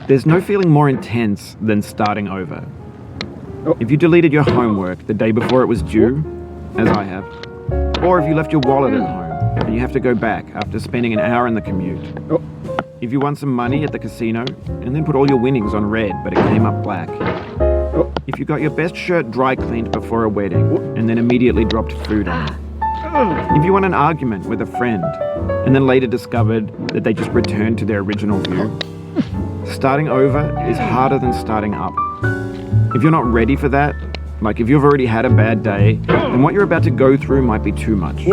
There's no feeling more intense than starting over. If you deleted your homework the day before it was due, as I have, or if you left your wallet at home and you have to go back after spending an hour in the commute. If you won some money at the casino and then put all your winnings on red but it came up black. If you got your best shirt dry cleaned before a wedding and then immediately dropped food on it. If you won an argument with a friend and then later discovered that they just returned to their original view. Starting over is harder than starting up. If you're not ready for that, like if you've already had a bad day, then what you're about to go through might be too much.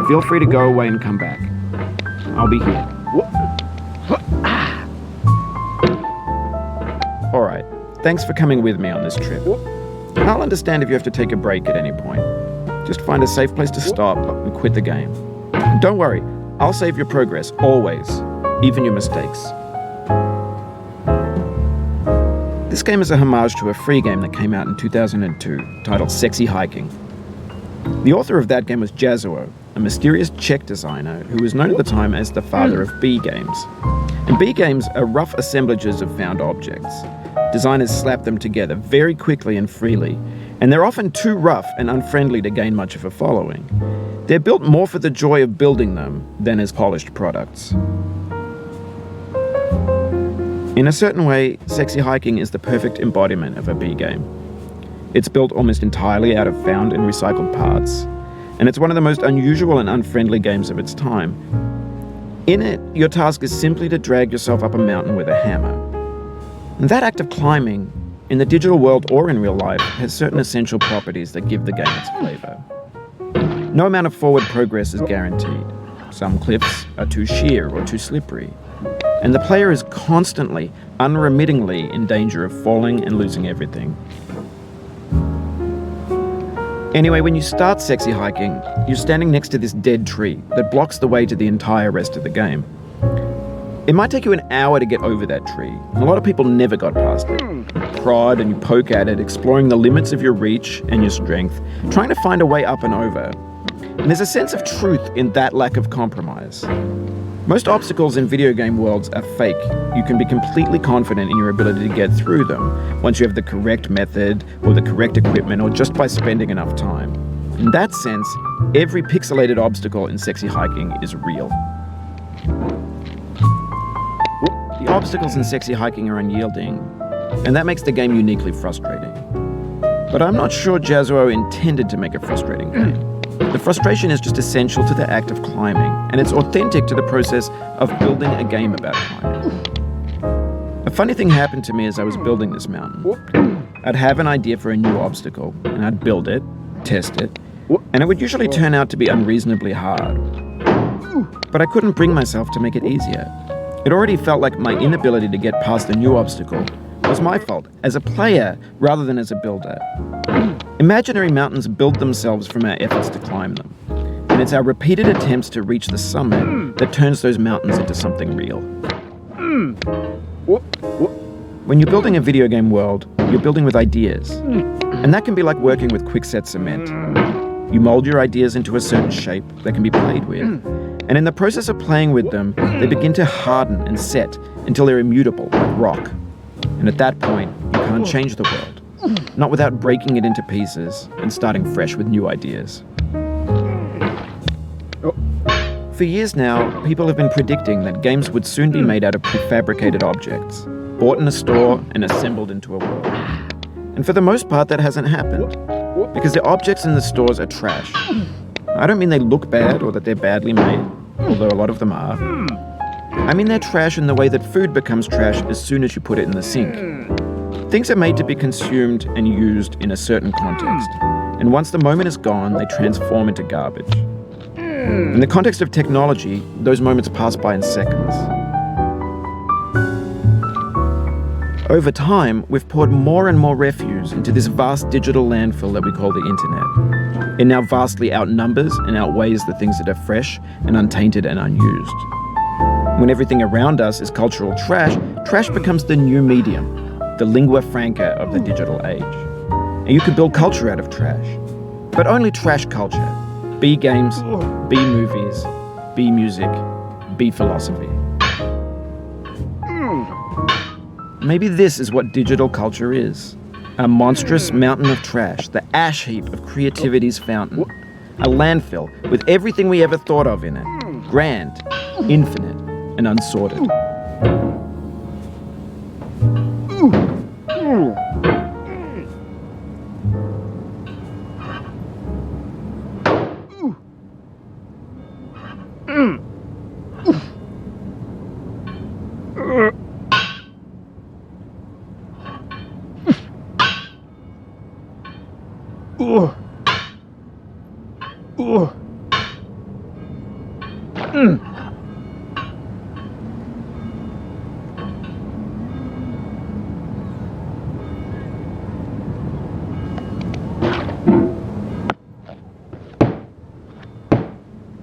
Feel free to go away and come back. I'll be here. Alright, thanks for coming with me on this trip. I'll understand if you have to take a break at any point. Just find a safe place to stop and quit the game. Don't worry, I'll save your progress, always, even your mistakes. This game is a homage to a free game that came out in 2002, titled Sexy Hiking. The author of that game was Jazuo, a mysterious Czech designer who was known at the time as the father of B games. And B games are rough assemblages of found objects. Designers slap them together very quickly and freely, and they're often too rough and unfriendly to gain much of a following. They're built more for the joy of building them than as polished products. In a certain way, Sexy Hiking is the perfect embodiment of a B game. It's built almost entirely out of found and recycled parts, and it's one of the most unusual and unfriendly games of its time. In it, your task is simply to drag yourself up a mountain with a hammer. And that act of climbing, in the digital world or in real life, has certain essential properties that give the game its flavor. No amount of forward progress is guaranteed. Some cliffs are too sheer or too slippery. And the player is constantly, unremittingly in danger of falling and losing everything. Anyway, when you start Sexy Hiking, you're standing next to this dead tree that blocks the way to the entire rest of the game. It might take you an hour to get over that tree, and a lot of people never got past it. You prod and you poke at it, exploring the limits of your reach and your strength, trying to find a way up and over. And there's a sense of truth in that lack of compromise. Most obstacles in video game worlds are fake. You can be completely confident in your ability to get through them once you have the correct method or the correct equipment or just by spending enough time. In that sense, every pixelated obstacle in Sexy Hiking is real. The obstacles in Sexy Hiking are unyielding, and that makes the game uniquely frustrating. But I'm not sure Jazuo intended to make a frustrating game. The frustration is just essential to the act of climbing, and it's authentic to the process of building a game about climbing. A funny thing happened to me as I was building this mountain. I'd have an idea for a new obstacle, and I'd build it, test it, and it would usually turn out to be unreasonably hard. But I couldn't bring myself to make it easier. It already felt like my inability to get past the new obstacle was my fault, as a player rather than as a builder. Imaginary mountains build themselves from our efforts to climb them, and it's our repeated attempts to reach the summit that turns those mountains into something real. When you're building a video game world, you're building with ideas, and that can be like working with quickset cement. You mold your ideas into a certain shape that can be played with, and in the process of playing with them, they begin to harden and set until they're immutable, like rock. And at that point, you can't change the world, not without breaking it into pieces and starting fresh with new ideas. For years now, people have been predicting that games would soon be made out of prefabricated objects, bought in a store and assembled into a world. And for the most part, that hasn't happened, because the objects in the stores are trash. I don't mean they look bad or that they're badly made, although a lot of them are. I mean they're trash in the way that food becomes trash as soon as you put it in the sink. Things are made to be consumed and used in a certain context, and once the moment is gone, they transform into garbage. In the context of technology, those moments pass by in seconds. Over time, we've poured more and more refuse into this vast digital landfill that we call the internet. It now vastly outnumbers and outweighs the things that are fresh and untainted and unused. When everything around us is cultural trash, trash becomes the new medium, the lingua franca of the digital age. And you can build culture out of trash, but only trash culture. B games, B movies, B music, B philosophy. Maybe this is what digital culture is. A monstrous mountain of trash, the ash heap of creativity's fountain. A landfill with everything we ever thought of in it. Grand, infinite, and unsorted.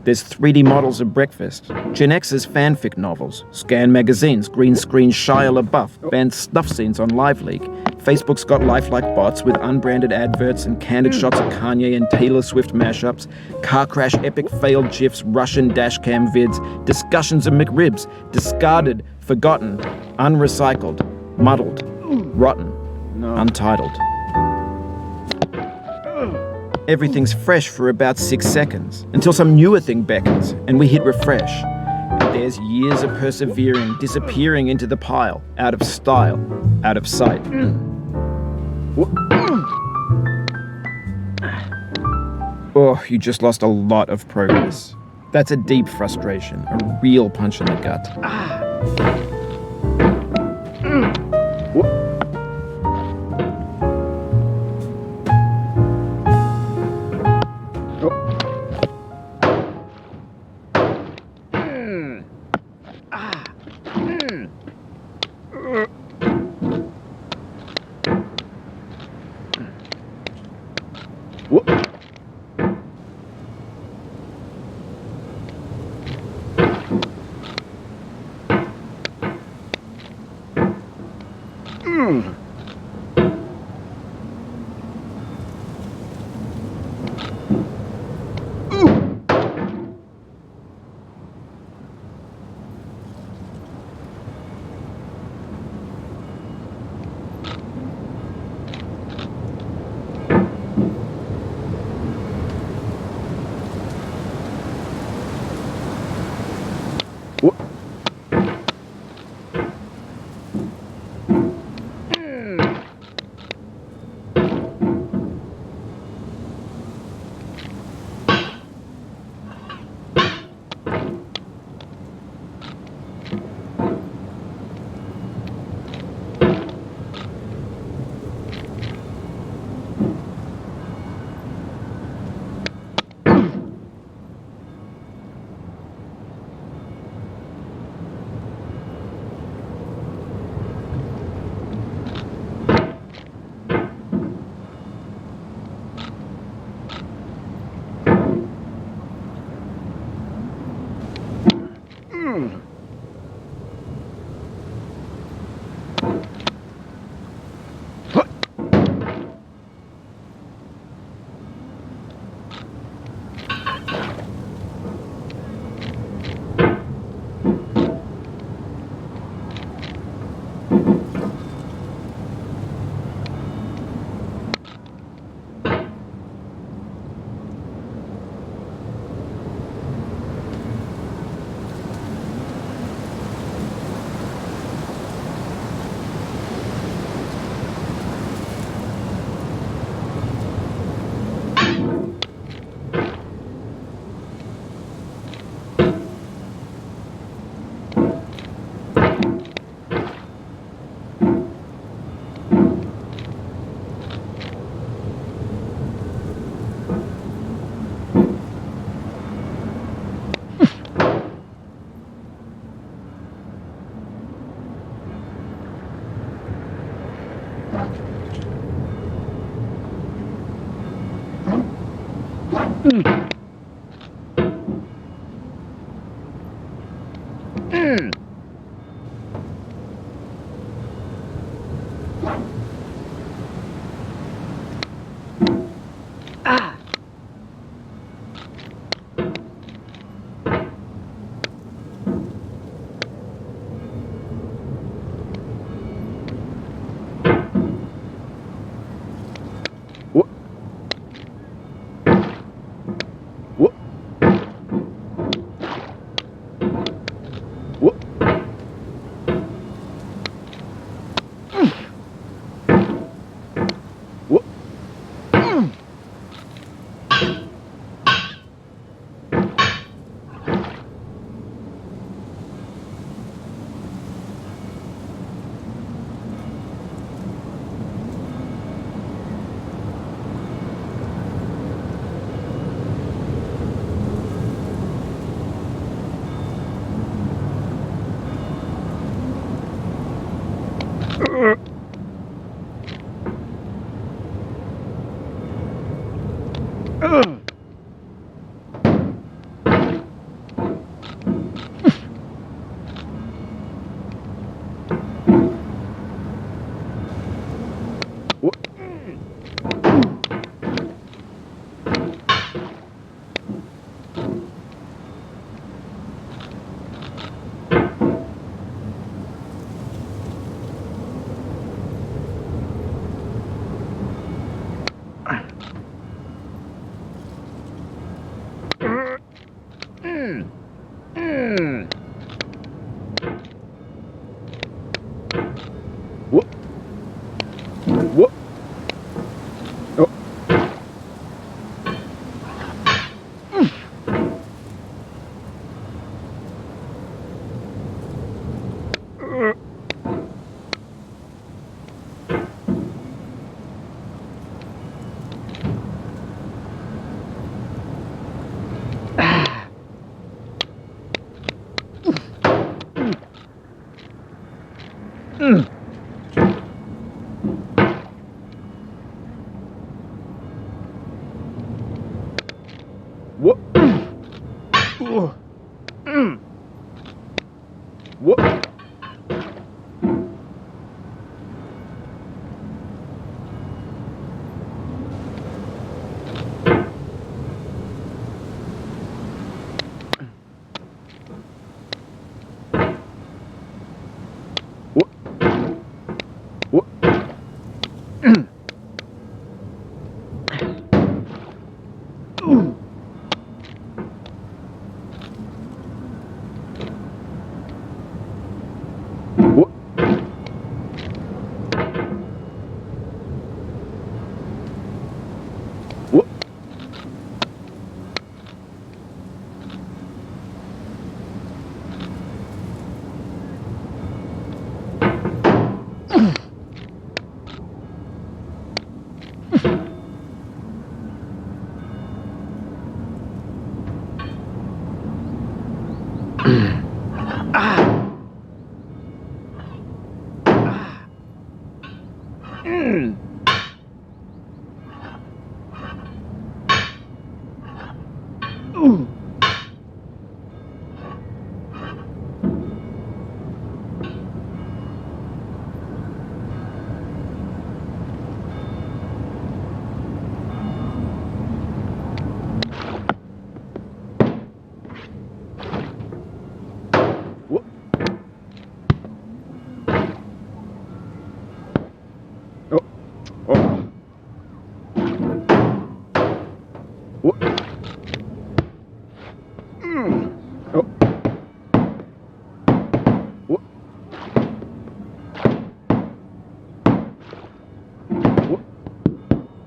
There's 3D models of breakfast, Gen X's fanfic novels, scan magazines, green screen Shia LaBeouf, banned snuff scenes on LiveLeak. Facebook's got lifelike bots with unbranded adverts and candid shots of Kanye and Taylor Swift mashups, car crash epic failed GIFs, Russian dashcam vids, discussions of McRibs, discarded, forgotten, unrecycled, muddled, rotten, untitled. Everything's fresh for about 6 seconds, until some newer thing beckons, and we hit refresh. And there's years of persevering, disappearing into the pile, out of style, out of sight. Oh, you just lost a lot of progress. That's a deep frustration, a real punch in the gut.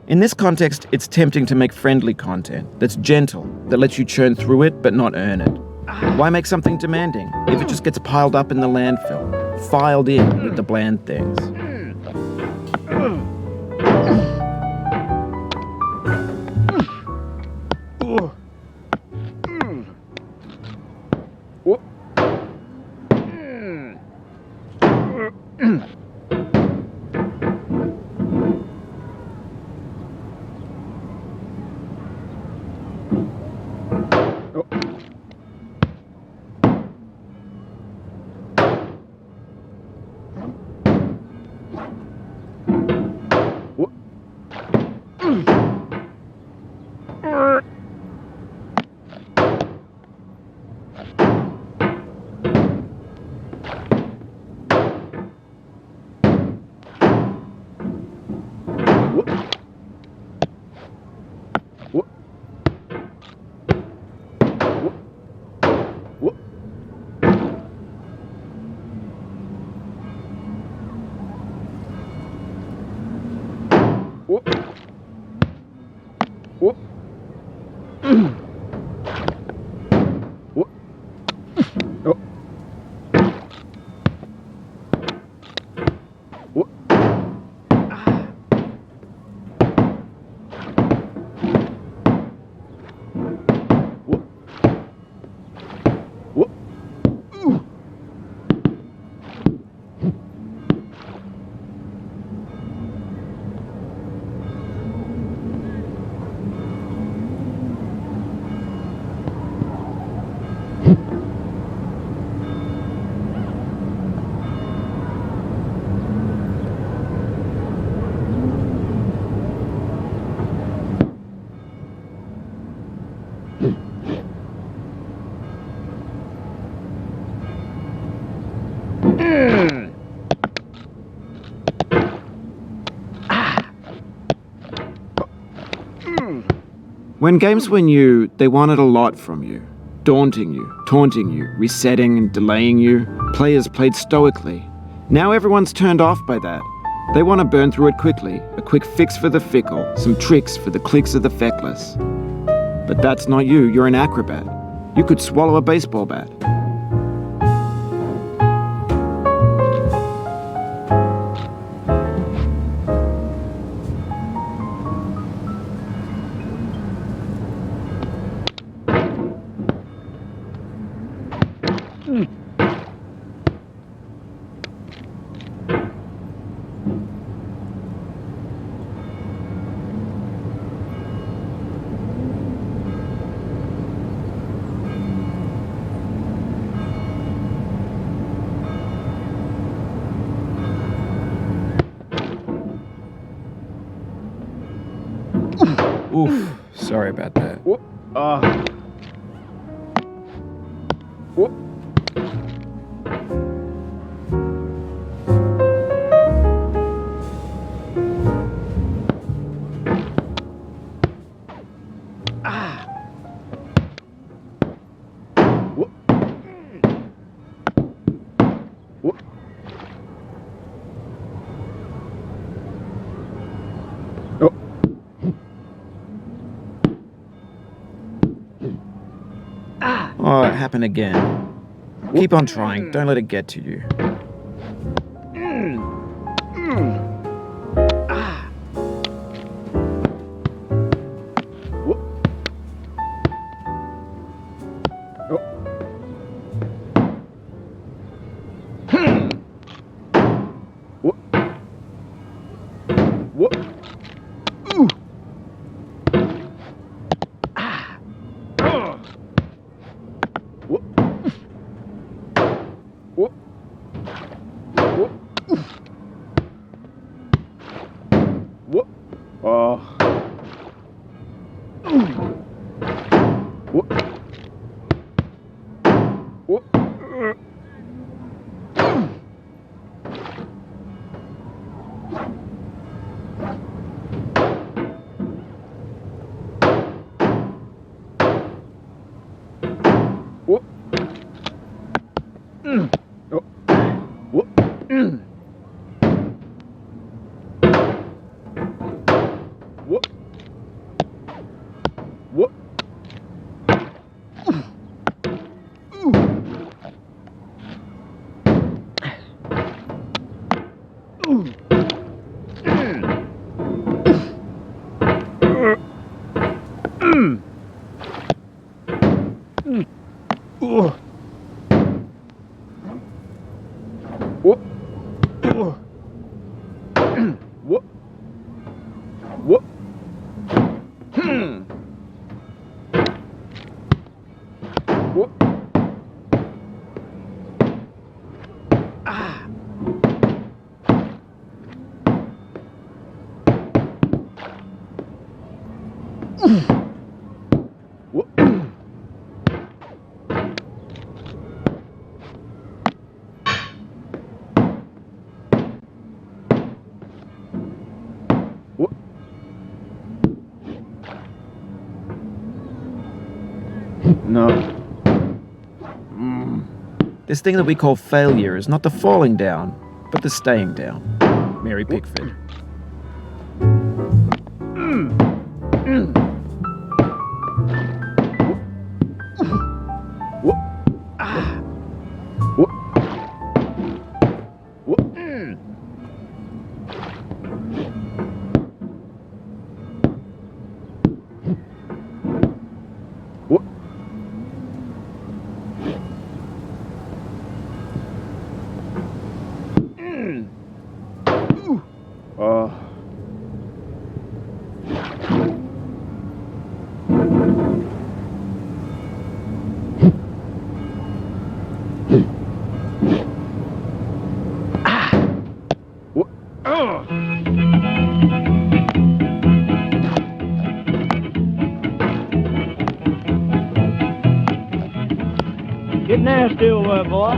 In this context, it's tempting to make friendly content that's gentle, that lets you churn through it but not earn it. Why make something demanding if it just gets piled up in the landfill, filed in with the bland things? When games were new, they wanted a lot from you. Daunting you, taunting you, resetting and delaying you. Players played stoically. Now everyone's turned off by that. They want to burn through it quickly, a quick fix for the fickle, some tricks for the clicks of the feckless. But that's not you, you're an acrobat. You could swallow a baseball bat. Oof, sorry about that. Oh, it happened again. Keep on trying, don't let it get to you. Whoop. Whoop. Whoop. Whoop. Oh. Whoop. Whoop. Whoop. Whoop. Whoop. Whoop. Whoop. Ah. Whoop. Whoop. No. This thing that we call failure is not the falling down, but the staying down. Mary Pickford. Whoop. Ah. Whoop. Whoop. Whoop. Get nasty over there, boy.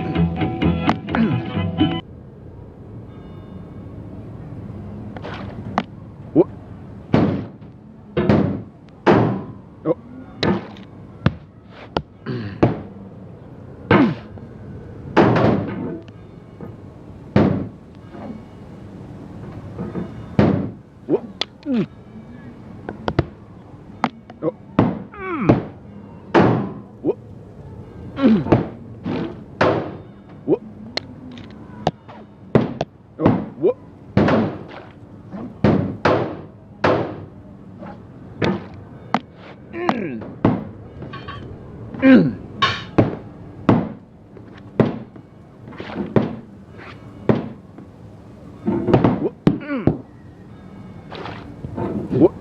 Whoop. Oh. Whoop. Oh. Whoop. Whoop. Oh. Whoop. Whoop.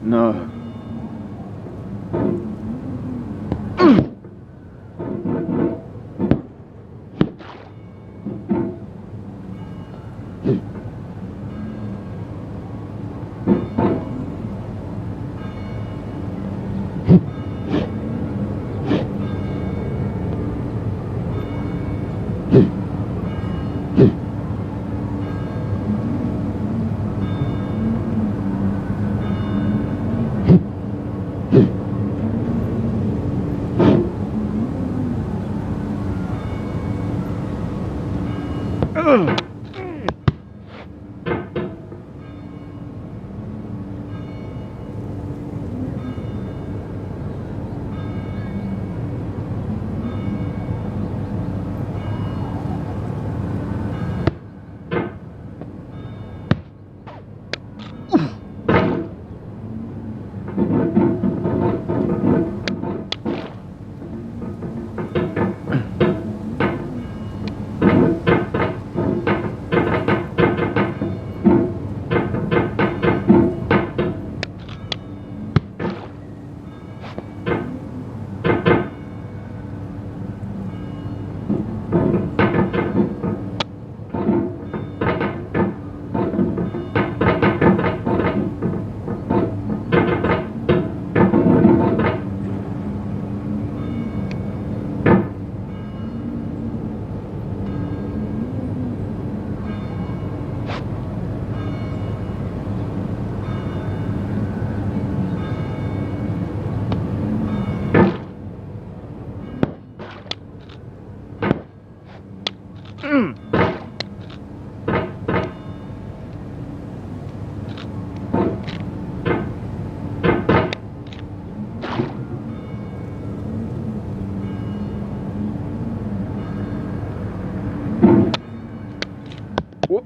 No. Whoop. Whoop.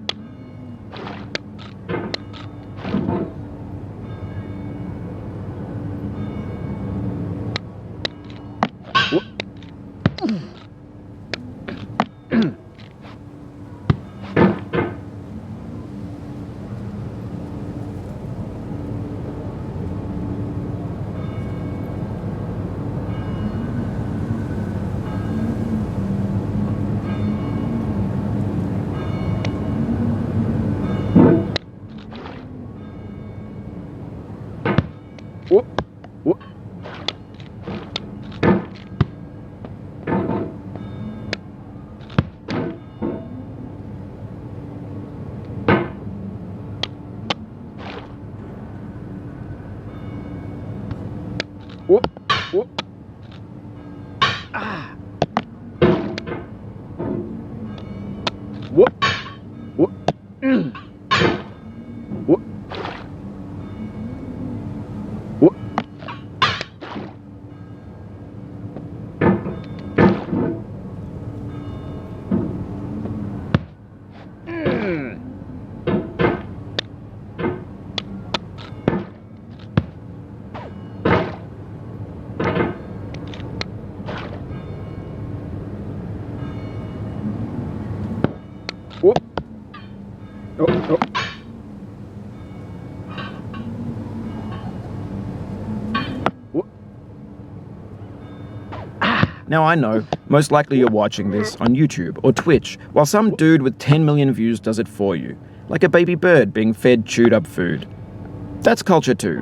Whoop. Whoop. Whoop. Whoop. Ah. Whoop. Whoop. Whoop. Whoop. Whoop. Oh, oh. Whoop. Now I know, most likely you're watching this on YouTube or Twitch, while some dude with 10 million views does it for you, like a baby bird being fed chewed up food. That's culture too.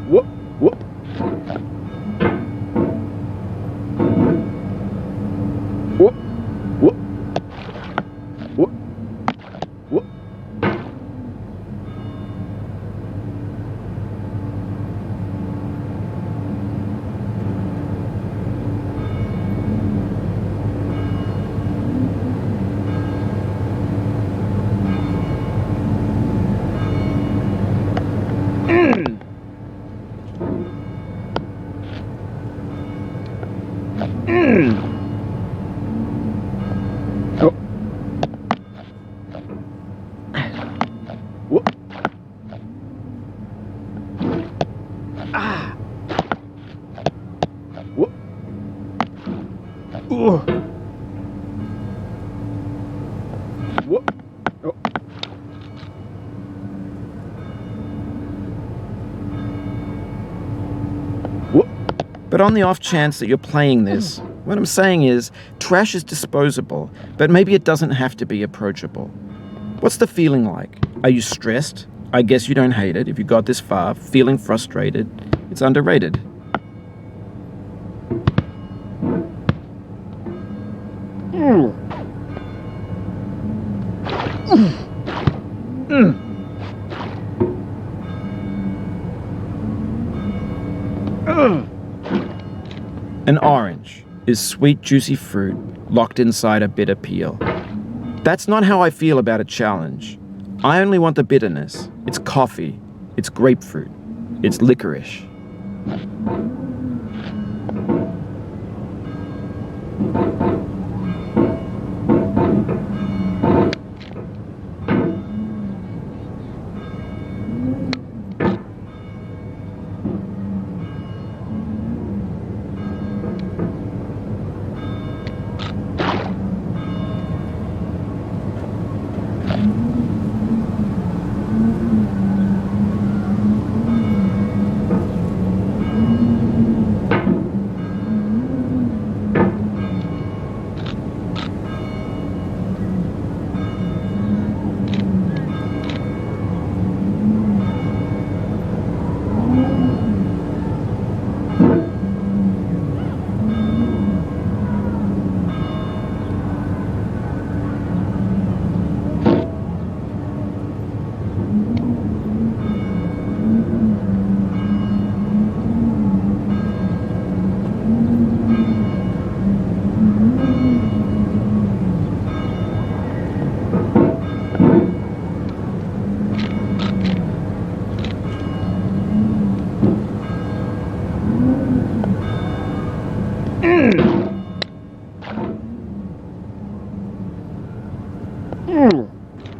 Whoop. Whoop. Whoop. Whoop. Whoop. Whoop. Oh. Whoop. Ah. Whoop. Ooh. Whoop. Oh. Whoop. But on the off chance that you're playing this, what I'm saying is, trash is disposable, but maybe it doesn't have to be approachable. What's the feeling like? Are you stressed? I guess you don't hate it if you got this far. Feeling frustrated? It's underrated. An orange is sweet, juicy fruit locked inside a bitter peel. That's not how I feel about a challenge. I only want the bitterness. It's coffee. It's grapefruit. It's licorice.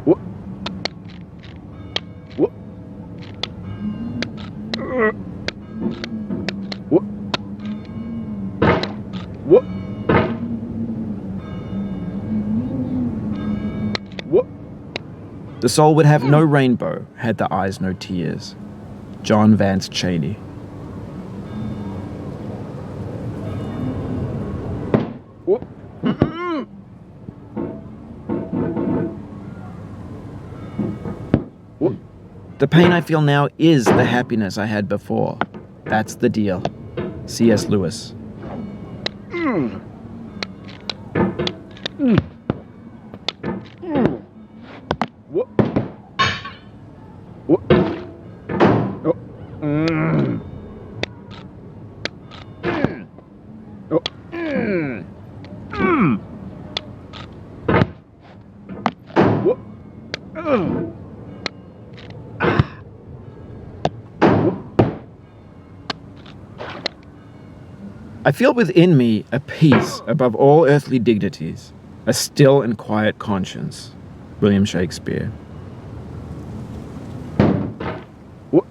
What? What? What? What? What? The soul would have no rainbow had the eyes no tears. John Vance Cheney. What? What? The pain I feel now is the happiness I had before. That's the deal. C.S. Lewis. What? What? Oh. Oh. What? I feel within me a peace above all earthly dignities, a still and quiet conscience. William Shakespeare. What?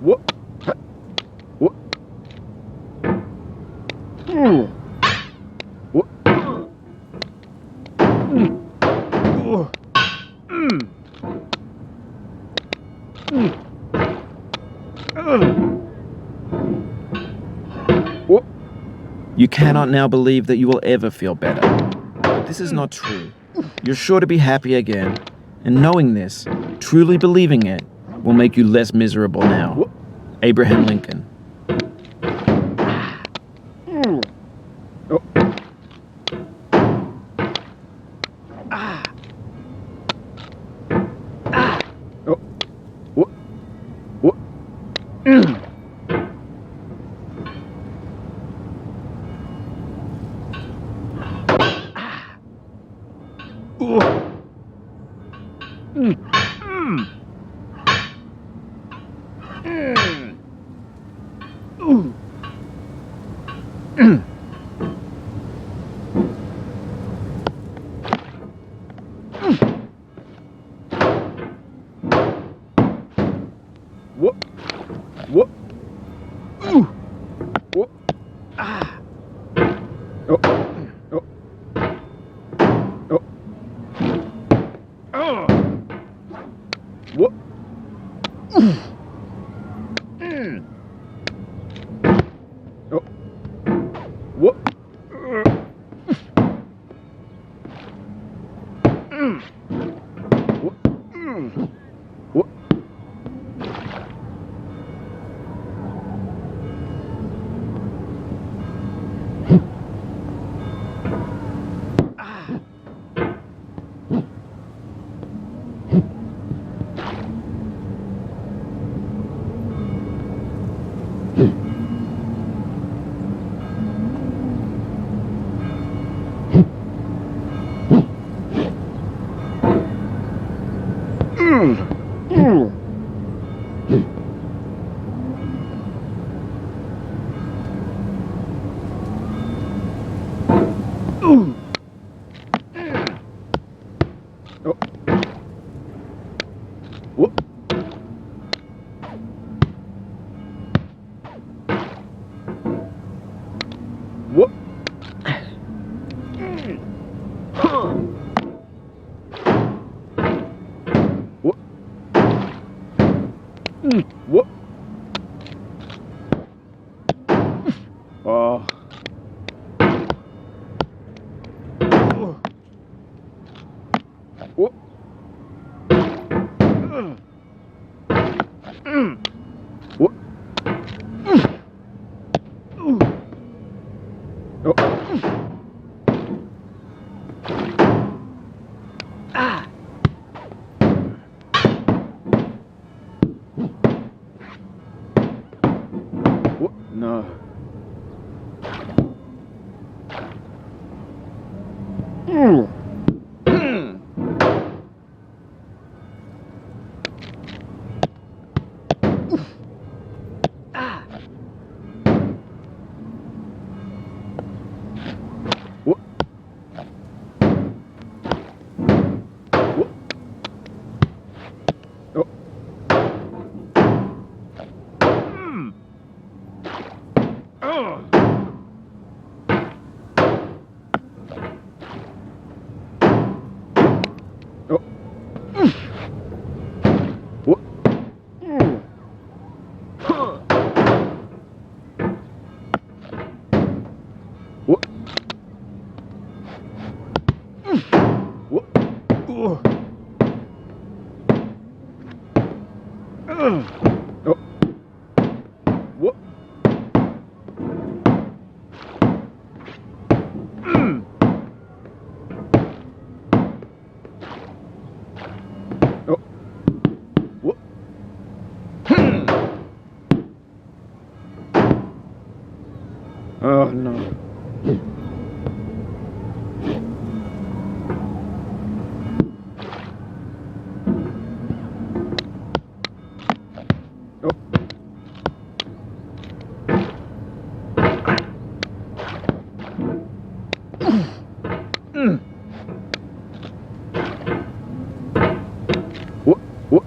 What? What? What? What? You cannot now believe that you will ever feel better. But this is not true. You're sure to be happy again, and knowing this, truly believing it, will make you less miserable now. What? Abraham Lincoln. Oh. Oh. What? What? What? What? What? Oh. Oh. Oh. Oh. What? Oh. What? What? What? Oh. What? What? What? What? Oh. What? What? Oh. What? Oh. What? Oh no. What? What?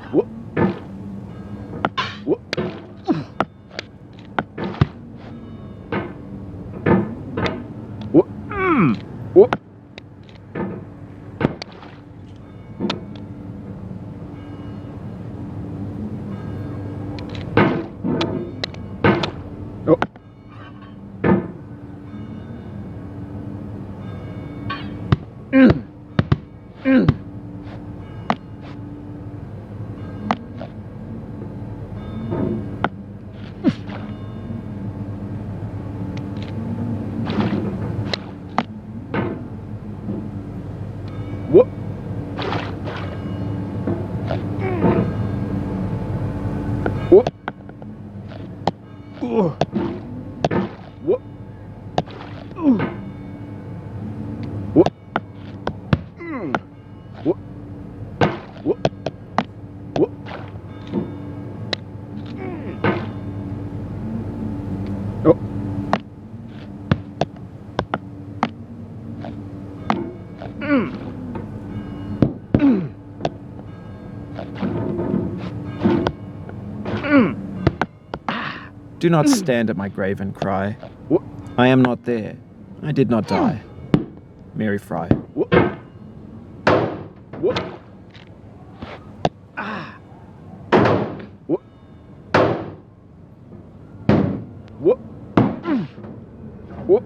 What? What? What? What? Oh. What? What? What? What? What? What? What? What? Oh. Do not stand at my grave and cry. What? I am not there. I did not die. Mary Fry. What? What? What? What? What?